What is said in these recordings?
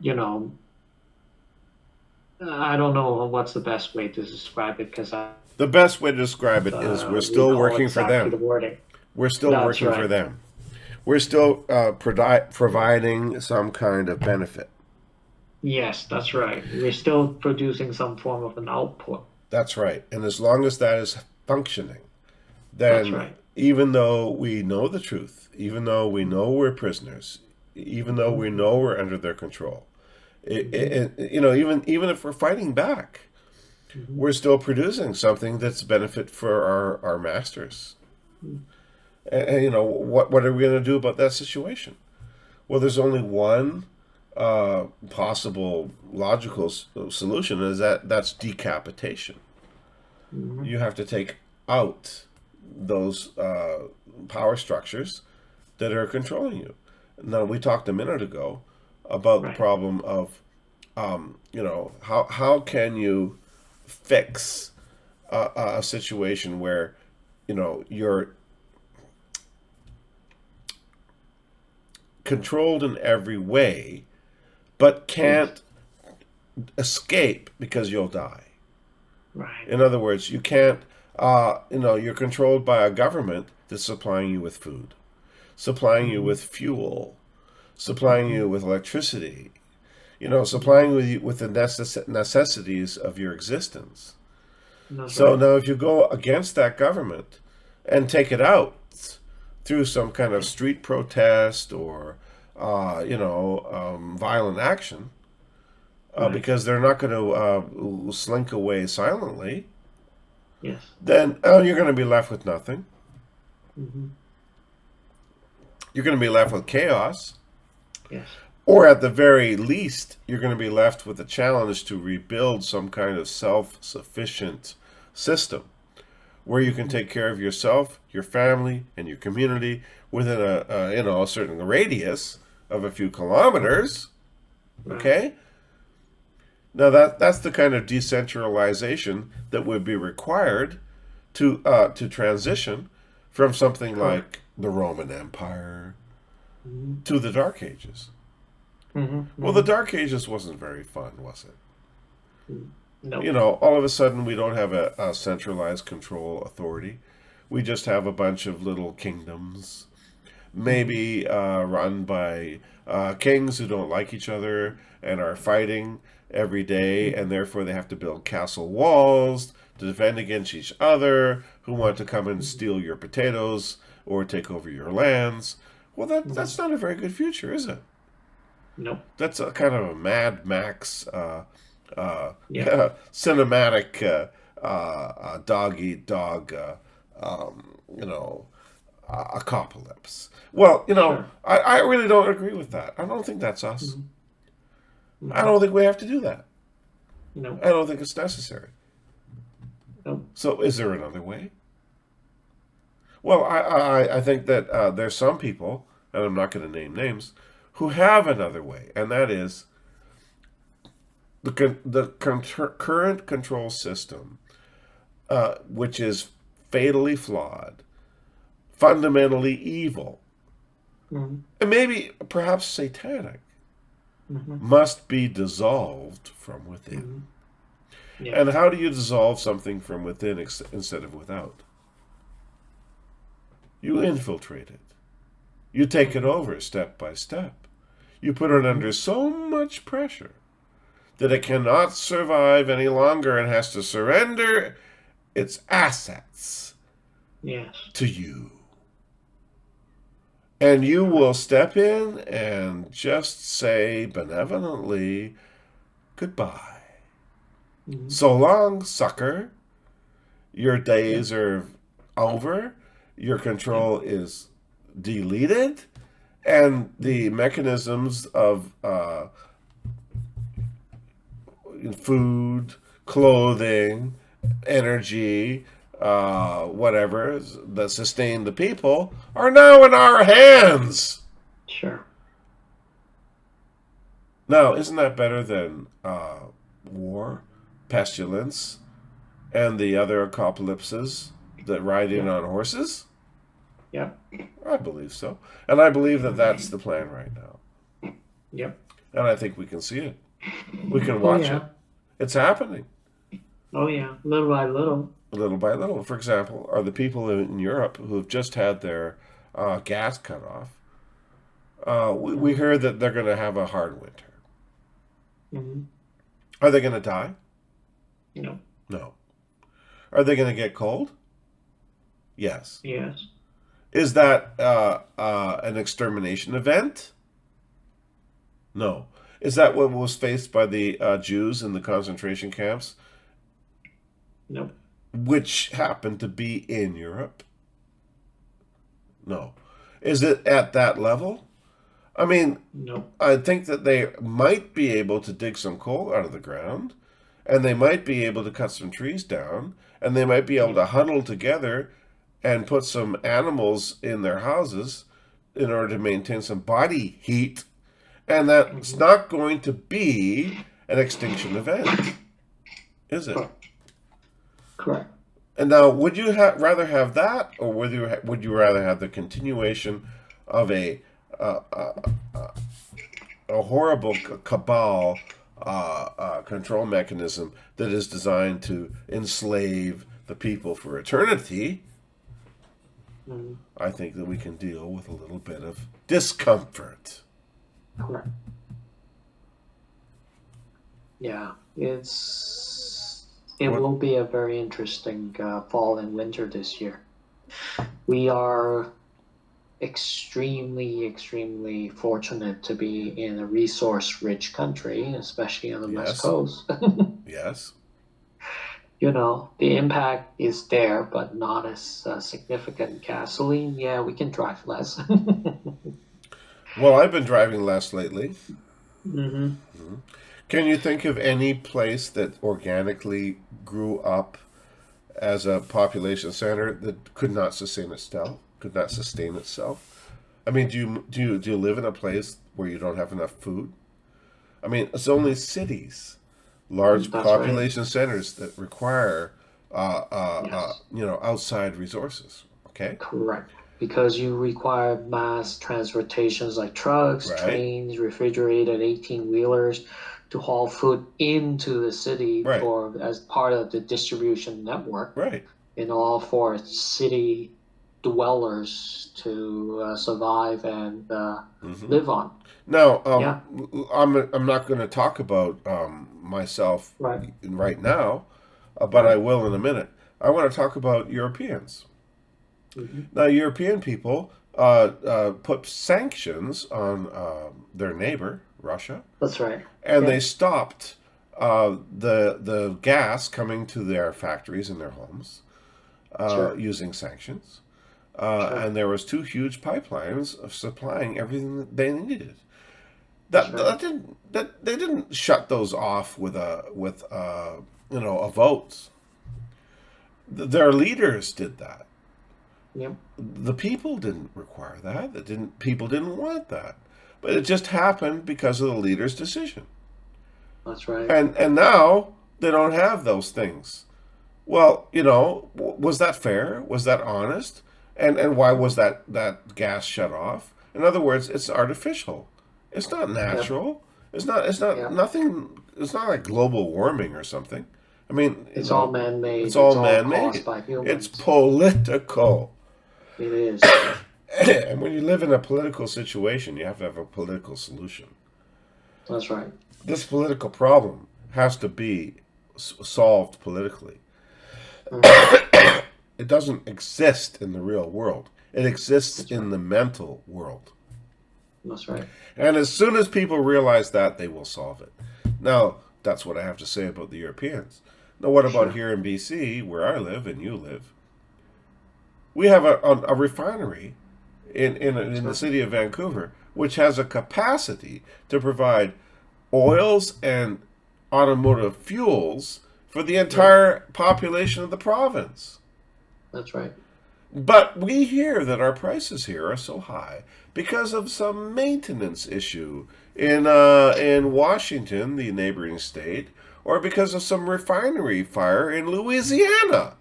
you know, I don't know what's the best way to describe it because I The best way to describe it is we're still recall working for exactly the them. wording. We're still That's working for right. them. We're still providing some kind of benefit. Yes, that's right. We're still producing some form of an output. That's right. And as long as that is functioning, That's then right. even though we know the truth, even though we know we're prisoners, even though Hmm. we know we're under their control, Hmm. even if we're fighting back, Hmm. we're still producing something that's benefit for our masters. And what are we going to do about that situation? Well, there's only one possible logical solution is that's decapitation. Hmm. You have to take out those power structures that are controlling you. Now, we talked a minute ago about the Right. problem of, how can you fix a situation where, you're controlled in every way, but Yes. can't escape because you'll die. Right. In other words, you can't, you're controlled by a government that's supplying you with food, supplying you Hmm. with fuel, supplying Hmm. you with electricity, Hmm. supplying with the necessities of your existence. That's So right. now, if you go against that government and take it out through some kind of Right. street protest or, violent action, Right. because they're not going to slink away silently, Yes. then you're going to be left with nothing. Hmm. You're going to be left with chaos. Yes. Or at the very least, you're going to be left with a challenge to rebuild some kind of self sufficient system where you can Hmm. take care of yourself, your family, and your community within a certain radius of a few Right. kilometers. Right. Okay, now that's the kind of decentralization that would be required to transition from something Correct. like the Roman Empire Hmm. to the Dark Ages. Hmm. Well, the Hmm. Dark Ages wasn't very fun, was it? Nope. All of a sudden we don't have a centralized control authority. We just have a bunch of little kingdoms, Hmm. maybe run by kings who don't like each other and are fighting every day, and Hmm. therefore they have to build castle walls to defend against each other who want to come and Hmm. steal your potatoes or take over your lands. Well, that's Hmm. not a very good future, is it? Nope. That's a kind of a Mad Max Yep. cinematic dog eat dog, apocalypse. Well, Sure. I really don't agree with that. I don't think that's us. Hmm. I Hmm. don't think we have to do that. Nope. I don't think it's necessary. Nope. So, is there another way? Well, I think that there's some people, and I'm not going to name names, who have another way, and that is the current control system, which is fatally flawed, fundamentally evil, Hmm. and maybe perhaps satanic, Hmm. must be dissolved from within. Hmm. Yes. And how do you dissolve something from within instead of without? You infiltrate it. You take it Hmm. over step by step. You put it under Hmm. so much pressure that it cannot survive any longer and has to surrender its assets Yes. to you. And you will Correct. step in and just say benevolently, goodbye. Hmm. So long, sucker. Your Yep. days are over. Your Yep. control is deleted. And the Hmm. mechanisms of food, clothing, energy, whatever that sustain the people are now in our hands. Sure. Now, isn't that better than war, pestilence, and the other apocalypses that ride in Yep. on horses? Yep. I believe so. And I believe that Hmm. that's the plan right now. Yep. And I think we can see it. We can Oh watch it. yeah. It's happening Oh yeah. Little by little. little by little. For example, are the people in Europe who have just had their gas cut off. We Mm-hmm. heard that they're going to have a hard winter. Mm-hmm. Are they going to die? You know. No. Are they going to get cold? Yes. Yes. Is that an extermination event? No. Is that what was faced by the Jews in the concentration camps, Nope. which happened to be in Europe? No. Is it at that level? I mean, Nope. I think that they might be able to dig some coal out of the ground, and they might be able to cut some trees down, and they might be able Yep. to huddle together and put some animals in their houses in order to maintain some body heat, and that's Mm-hmm. not going to be an extinction event, is it? Correct. Correct. And now, would you rather have that, or would you rather have the continuation of a horrible cabal control mechanism that is designed to enslave the people for eternity? Mm-hmm. I think that we can deal with a little bit of discomfort. Correct. Yeah. It What? will be a very interesting fall and winter this year. We are extremely, extremely fortunate to be in a resource-rich country, especially on the West Yes, Coast. yes. You know, the impact is there, but not as significant. Gasoline, yeah, we can drive less. Well, I've been driving less lately. Hmm. Can you think of any place that organically grew up as a population center that could not sustain itself? Could not sustain itself? I mean, do you live in a place where you don't have enough food? I mean, it's only cities, large That's right. population centers that require Yes, outside resources. Okay, correct. Because you require mass transportations like trucks, right, trains, refrigerated 18-wheelers to haul food into the city right, for as part of the distribution network, right. in all for city dwellers to survive and Hmm. live on. Now, Yeah, I'm not going to talk about myself right. right now, but I Right. will in a minute. I want to talk about Europeans. Hmm. Now, European people put sanctions on their neighbor, Russia, That's right. and they Yep. stopped the gas coming to their factories and their homes Sure. using sanctions. Sure. And there was two huge pipelines of supplying everything that they needed. That's That right. that didn't that they didn't shut those off with a vote. Their leaders did that. Yep. The people didn't require that. People didn't want that. But it just happened because of the leader's decision. That's right. And now they don't have those things. Well, was that fair? Was that honest? And why was that gas shut off? In other words, it's artificial. It's not Yep. natural. It's not Yep. nothing. It's not like global warming or something. I mean, It's all it's man-made. It's all all caused man-made. by It's humans. political. It is. And when you live in a political situation, you have to have a political solution. That's right. This political problem has to be solved politically. Hmm. It doesn't exist in the real world. It exists That's in right. the mental world. That's right. And as soon as people realize that, they will solve it. Now, that's what I have to say about the Europeans. Now, what about Sure. here in BC, where I live and you live? We have a refinery in That's the right. city of Vancouver, which has a capacity to provide oils and automotive fuels for the Yep. entire population of the province. That's right. But we hear that our prices here are so high because of some maintenance issue in Washington, the neighboring state, or because of some refinery fire in Louisiana.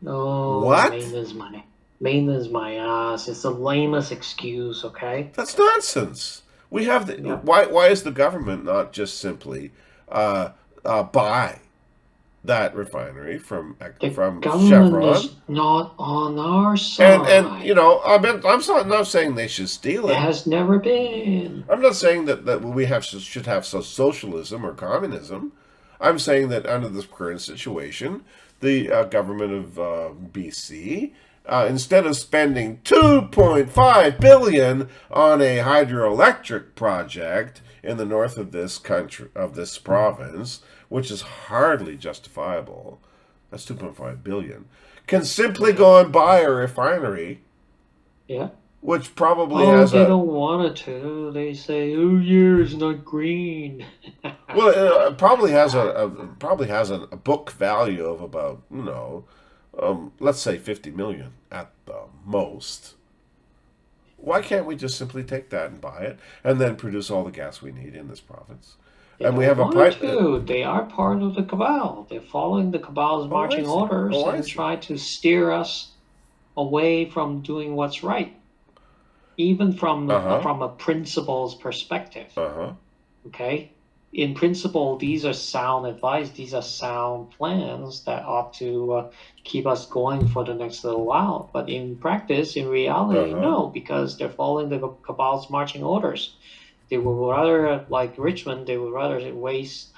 No, What? maintenance money. Maintenance my ass. It's the lamest excuse, okay? That's nonsense. We have the Yeah. why is the government not just simply buy that refinery The from government Chevron? is not on our And side. I'm not saying they should steal It it. has never been. I'm not saying that we should have socialism or communism. I'm saying that under this current situation, the government of BC, instead of spending 2.5 billion on a hydroelectric project in the north of this country, of this province, which is hardly justifiable, that's 2.5 billion, can simply go and buy a refinery, Yeah. which probably Oh, has they a don't want it to. They say, "Oh, yeah, it's not green." well, it probably has a book value of about let's say 50 million at the most. Why can't we just simply take that and buy it and then produce all the gas we need in this province? They And we don't have a want pipe. to. They are part of the cabal. They're following the cabal's Oh, I marching see. orders Oh, I and see. try to steer us away from doing what's right, even Uh huh. from a principles perspective. Uh huh. Okay? In principle, these are sound advice. These are sound plans that ought to keep us going for the next little while. But in practice, in Uh reality, huh. no, because they're following the cabal's marching orders. They would rather, like Richmond, they would rather waste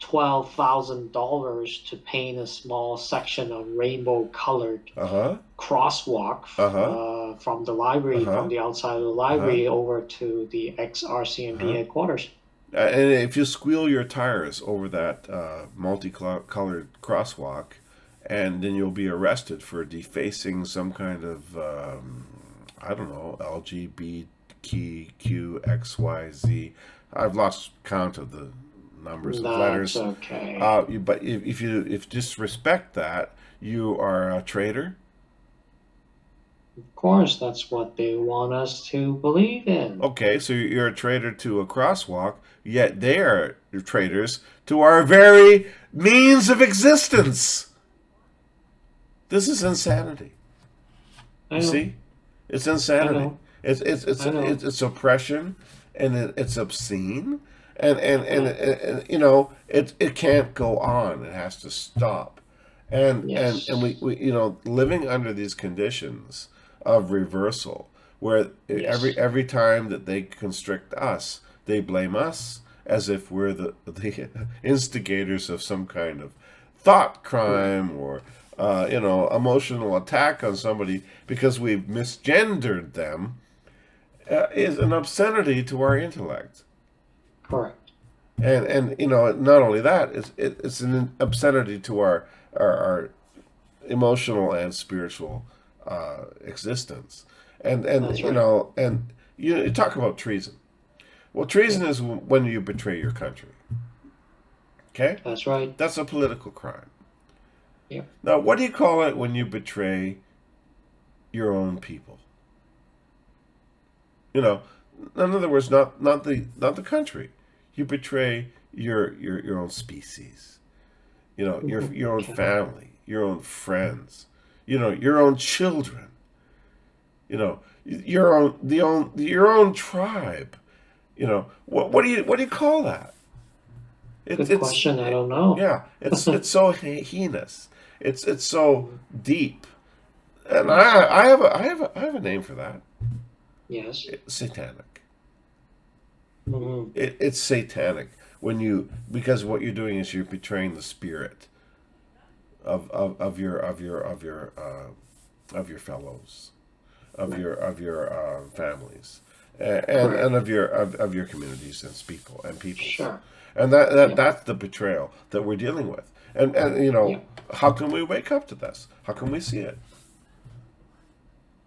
$12,000 to paint a small section of rainbow-colored Uh huh. crosswalk Uh huh. from the library, from Uh the outside of the huh. library over to the Uh ex-RCMP huh. headquarters. And if you squeal your tires over that multicolored crosswalk, and then you'll be arrested for defacing some kind of, I don't know, LGBTQXYZ. I've lost count of the numbers of That's letters. okay. But if you disrespect that, you are a traitor. Of course, that's what they want us to believe in. Okay, so you're a traitor to a crosswalk, yet they are traitors to our very means of existence. This is insanity. I You know, see, it's I insanity. know, It's I know. it's oppression, and it's obscene, Yeah. it can't go on. It has to stop, and Yes. we living under these conditions of reversal, where Yes. every time that they constrict us, they blame us as if we're the instigators of some kind of thought Right. crime or emotional attack on somebody because we've misgendered them, is an obscenity to our intellect. Correct. And not only that, it's an obscenity to our emotional and spiritual existence. And That's right. you talk about treason. Well, Yeah. treason is when you betray your country. Okay, That's right. that's a political crime. Yeah. Now, what do you call it when you betray your own people? You know, in other words, not the country. You betray your own species. Your own Okay. family, your own friends. Your own children. Your own tribe. What do you call that? It, Good it's question. I don't know. yeah. It's so heinous. It's so Mhm. deep. And Yes. I have a name for that. Yes. It's satanic. Hmm. It's satanic because what you're doing is you're betraying the spirit of your fellows, of Right. your families, and Correct. of your communities and peoples, Sure. and that Yep. that's the betrayal that we're dealing with. And Yep. how can we wake up to this? How can we see it?